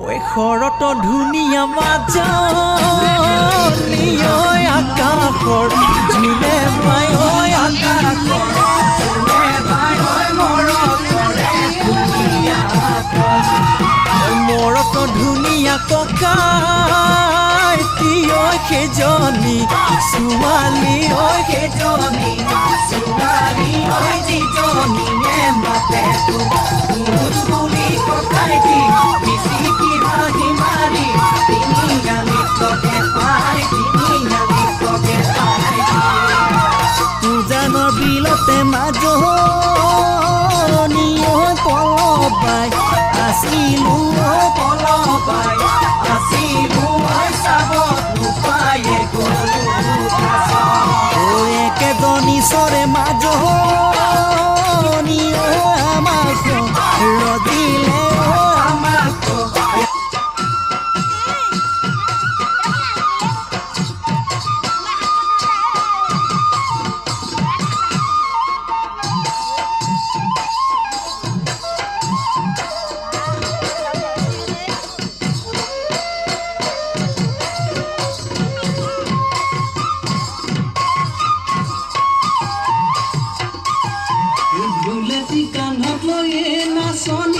শৰত ধুনীয়া মাজনী ঐ আকাশৰ জোনে পাই ঐ আকাশৰ জোনে পাই ঐ মৰত ধুনীয়া ককাইটি ঐ সেইজনী ছোৱালী ঐ সেইজনী ছোৱালী ঐ যিজনীয়ে মাতে বুলি ককাইটি মিচিকি হাঁহি মাৰি তিনিআলিতকে পাই তিনিআলিতকে পাই উজানৰ বিলতে মাজনী ঐ পলবাই আছিলো ঐ পলবাই আছিলো ঐ চাবত নোপায়ে গলো ঐ একেজনী চৰে মাজনী ঐ আমাক ৰদিলে ঐ আমাক কান্ধত লৈয়ে নাচনী